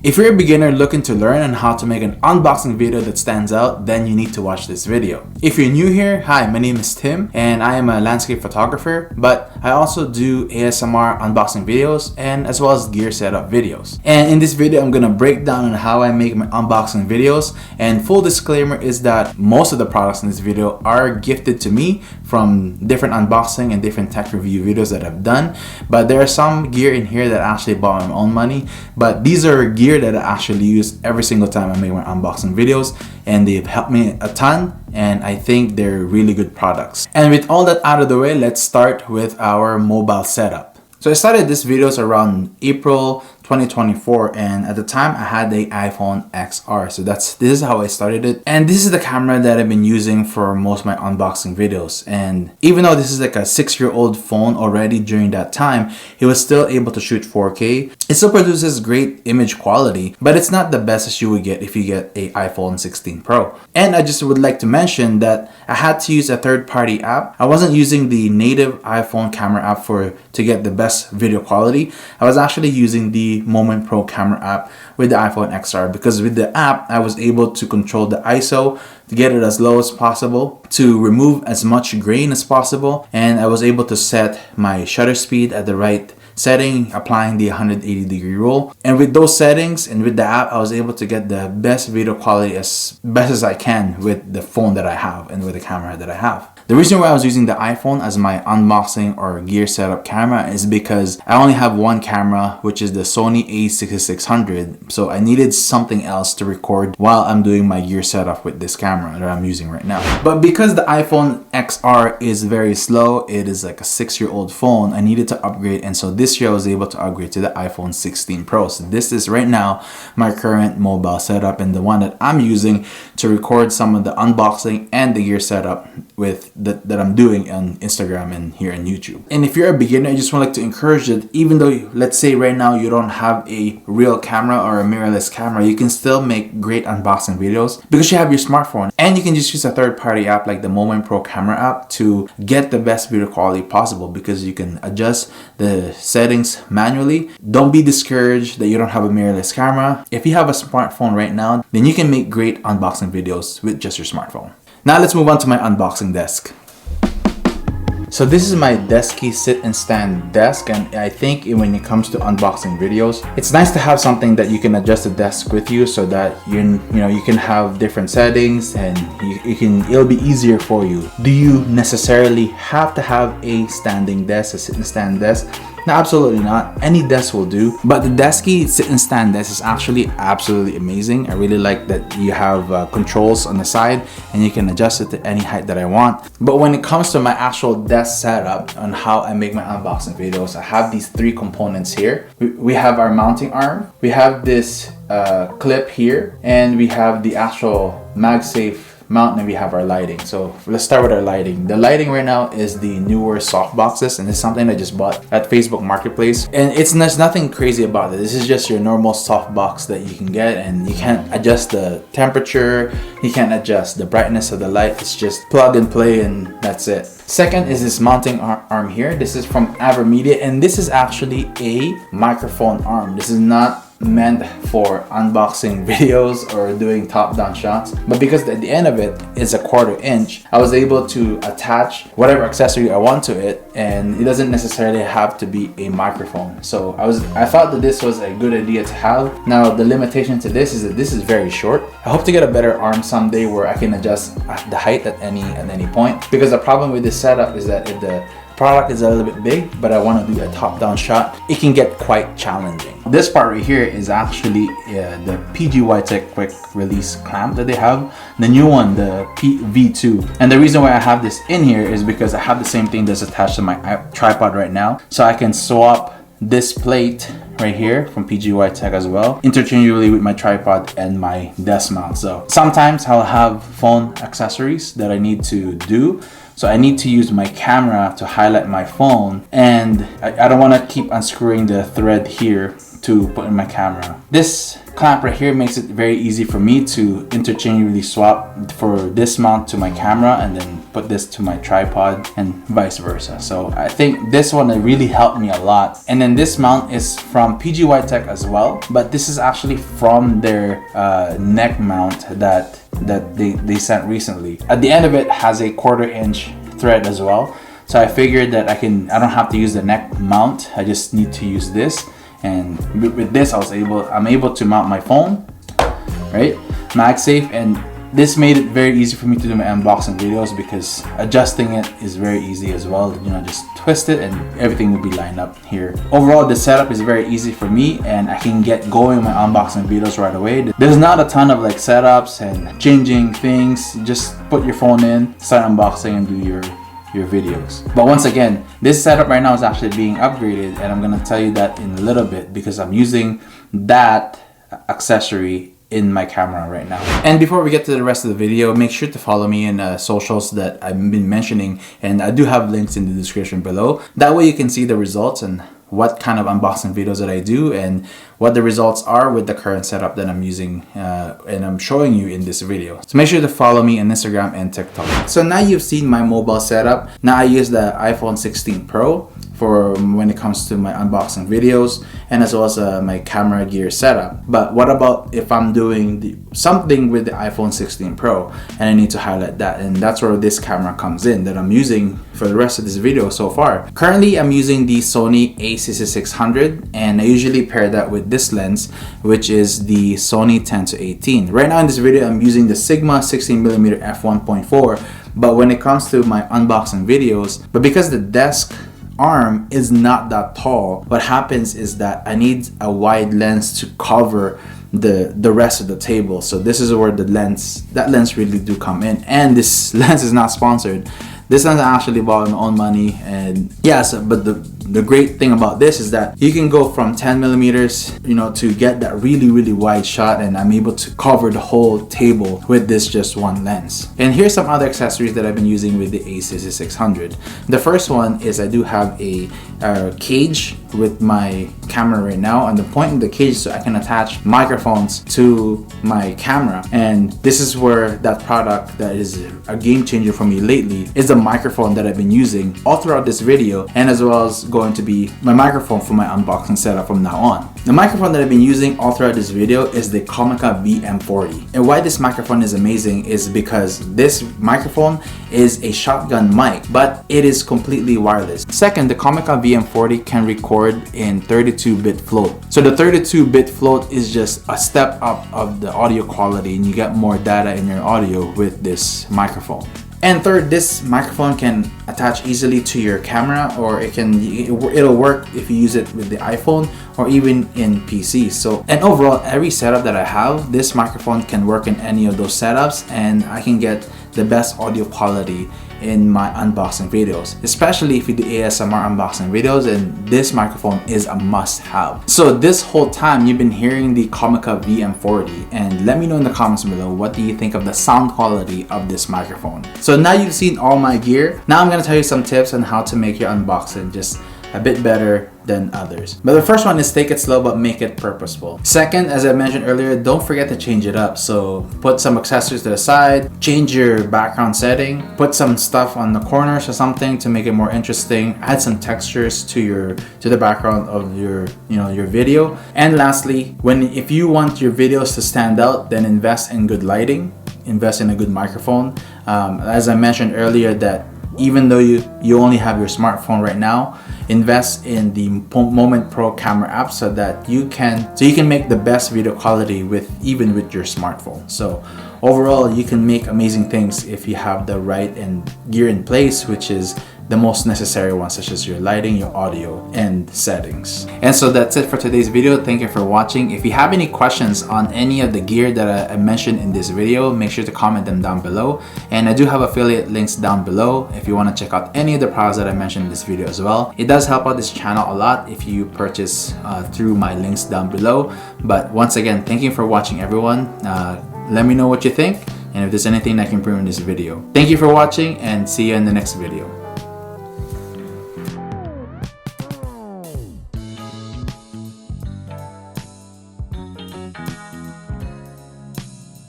If you're a beginner looking to learn on how to make an unboxing video that stands out, then you need to watch this video. If you're new here, hi, my name is Tim and I am a landscape photographer, but I also do ASMR unboxing videos and as well as gear setup videos. And in this video, I'm gonna break down on how I make my unboxing videos. And full disclaimer is that most of the products in this video are gifted to me from different unboxing and different tech review videos that I've done. But there are some gear in here that I actually bought my own money. But these are gear that I actually use every single time I make my unboxing videos, and they've helped me a ton, and I think they're really good products. And with all that out of the way, let's start with our mobile setup. So I started these videos around April 2024, and at the time I had the iPhone XR. So this is how I started it, and this is the camera that I've been using for most of my unboxing videos. And even though this is like a 6-year-old phone already, during that time it was still able to shoot 4K. It still produces great image quality, but it's not the best as you would get if you get a iPhone 16 Pro. And I just would like to mention that I had to use a third-party app. I wasn't using the native iPhone camera app to get the best video quality. I was actually using the Moment Pro camera app with the iPhone XR, because with the app I was able to control the ISO to get it as low as possible, to remove as much grain as possible, and I was able to set my shutter speed at the right setting, applying the 180-degree rule. And with those settings and with the app, I was able to get the best video quality as best as I can with the phone that I have and with the camera that I have. The reason why I was using the iPhone as my unboxing or gear setup camera is because I only have one camera, which is the Sony a6600. So I needed something else to record while I'm doing my gear setup with this camera that I'm using right now. But because the iPhone XR is very slow, it is like a 6-year-old phone, I needed to upgrade. And so this year I was able to upgrade to the iPhone 16 Pro. So this is right now my current mobile setup, and the one that I'm using to record some of the unboxing and the gear setup with that I'm doing on Instagram and here on YouTube. And if you're a beginner, I just want like to encourage that even though, let's say right now you don't have a real camera or a mirrorless camera, you can still make great unboxing videos because you have your smartphone, and you can just use a third-party app like the Moment Pro camera app to get the best video quality possible, because you can adjust the settings manually. Don't be discouraged that you don't have a mirrorless camera. If you have a smartphone right now, then you can make great unboxing videos with just your smartphone. Now let's move on to my unboxing desk. So this is my Desky sit and stand desk, and I think when it comes to unboxing videos, it's nice to have something that you can adjust the desk with you, so that you can have different settings and it'll be easier for you. Do you necessarily have to have a standing desk, a sit and stand desk? No, absolutely not. Any desk will do. But the Desky sit and stand desk is actually absolutely amazing. I really like that you have controls on the side and you can adjust it to any height that I want. But when it comes to my actual desk setup on how I make my unboxing videos, I have these 3 components here. We have our mounting arm, we have this clip here, and we have the actual MagSafe mount, and we have our lighting. So let's start with our lighting. The lighting right now is the newer soft boxes, and it's something I just bought at Facebook Marketplace, and there's nothing crazy about it. This is just your normal soft box that you can get, and you can't adjust the temperature, you can't adjust the brightness of the light. It's just plug and play, and that's it. Second is this mounting arm here. This is from Avermedia, and this is actually a microphone arm. This is not meant for unboxing videos or doing top-down shots, but because at the end of it is a 1/4 inch, I was able to attach whatever accessory I want to it, and it doesn't necessarily have to be a microphone. So I thought that this was a good idea to have. Now the limitation to this is that this is very short. I hope to get a better arm someday where I can adjust the height at any point, because the problem with this setup is that if the product is a little bit big, but I want to do a top-down shot, it can get quite challenging. This part right here is actually the PGY-TECH quick release clamp that they have, the new one, the V2. And the reason why I have this in here is because I have the same thing that's attached to my tripod right now, so I can swap this plate right here from PGY-TECH as well interchangeably with my tripod and my desk mount. So sometimes I'll have phone accessories that I need to do, so I need to use my camera to highlight my phone, and I don't want to keep unscrewing the thread here to put in my camera. This clamp right here makes it very easy for me to interchangeably swap for this mount to my camera and then put this to my tripod and vice versa. So I think this one really helped me a lot. And then this mount is from PGY Tech as well, but this is actually from their neck mount that they sent recently. At the end of it has a 1/4 inch thread as well. So I figured that I don't have to use the neck mount. I just need to use this. And with this, I'm able to mount my phone, right? MagSafe, and this made it very easy for me to do my unboxing videos because adjusting it is very easy as well. You know, just twist it and everything will be lined up here. Overall, the setup is very easy for me and I can get going my unboxing videos right away. There's not a ton of like setups and changing things. Just put your phone in, start unboxing and do your videos. But once again, this setup right now is actually being upgraded, and I'm gonna tell you that in a little bit because I'm using that accessory in my camera right now. And before we get to the rest of the video, make sure to follow me in socials that I've been mentioning, and I do have links in the description below. That way you can see the results and what kind of unboxing videos that I do and what the results are with the current setup that I'm using and I'm showing you in this video. So make sure to follow me on Instagram and TikTok. So now you've seen my mobile setup. Now I use the iPhone 16 Pro for when it comes to my unboxing videos and as well as my camera gear setup. But what about if I'm doing something with the iPhone 16 Pro and I need to highlight that? And that's where this camera comes in that I'm using for the rest of this video so far. Currently, I'm using the Sony a6600 and I usually pair that with this lens, which is the Sony 10-18. Right now in this video, I'm using the Sigma 16mm f1.4, but when it comes to my unboxing videos, but because the desk arm is not that tall, what happens is that I need a wide lens to cover the rest of the table. So this is where that lens really do come in, and this lens is not sponsored. This lens I actually bought with my own money, and yes, but the great thing about this is that you can go from 10 millimeters, you know, to get that really wide shot, and I'm able to cover the whole table with this just one lens. And here's some other accessories that I've been using with the a6600. The first one is I do have a cage with my camera right now, and the point in the cage so I can attach microphones to my camera. And this is where that product that is a game changer for me lately is the microphone that I've been using all throughout this video, and as well as going to be my microphone for my unboxing setup from now on. The microphone that I've been using all throughout this video is the Comica VM40. And why this microphone is amazing is because this microphone is a shotgun mic, but it is completely wireless. Second, the Comica VM40 can record in 32-bit float. So the 32-bit float is just a step up of the audio quality, and you get more data in your audio with this microphone. And third, this microphone can attach easily to your camera, or it'll work if you use it with the iPhone or even in PC. So, and overall, every setup that I have, this microphone can work in any of those setups, and I can get the best audio quality in my unboxing videos, especially if you do ASMR unboxing videos, and this microphone is a must-have. So this whole time you've been hearing the Comica VM40, and let me know in the comments below, what do you think of the sound quality of this microphone? So now you've seen all my gear. Now I'm gonna tell you some tips on how to make your unboxing just a bit better than others. But the first one is take it slow but make it purposeful. Second, as I mentioned earlier, don't forget to change it up. So put some accessories to the side, change your background setting, put some stuff on the corners or something to make it more interesting, add some textures to the background of your video. And lastly, if you want your videos to stand out, then invest in good lighting, invest in a good microphone. As I mentioned earlier, that even though you only have your smartphone right now, invest in the Moment Pro camera app so that you can make the best video quality even with your smartphone. So overall, you can make amazing things if you have the right gear in place, which is the most necessary ones, such as your lighting, your audio, and settings. And so that's it for today's video. Thank you for watching. If you have any questions on any of the gear that I mentioned in this video, make sure to comment them down below. And I do have affiliate links down below if you want to check out any of the products that I mentioned in this video as well. It does help out this channel a lot if you purchase through my links down below. But once again, thank you for watching, everyone. Let me know what you think, and if there's anything I can improve in this video. Thank you for watching, and see you in the next video.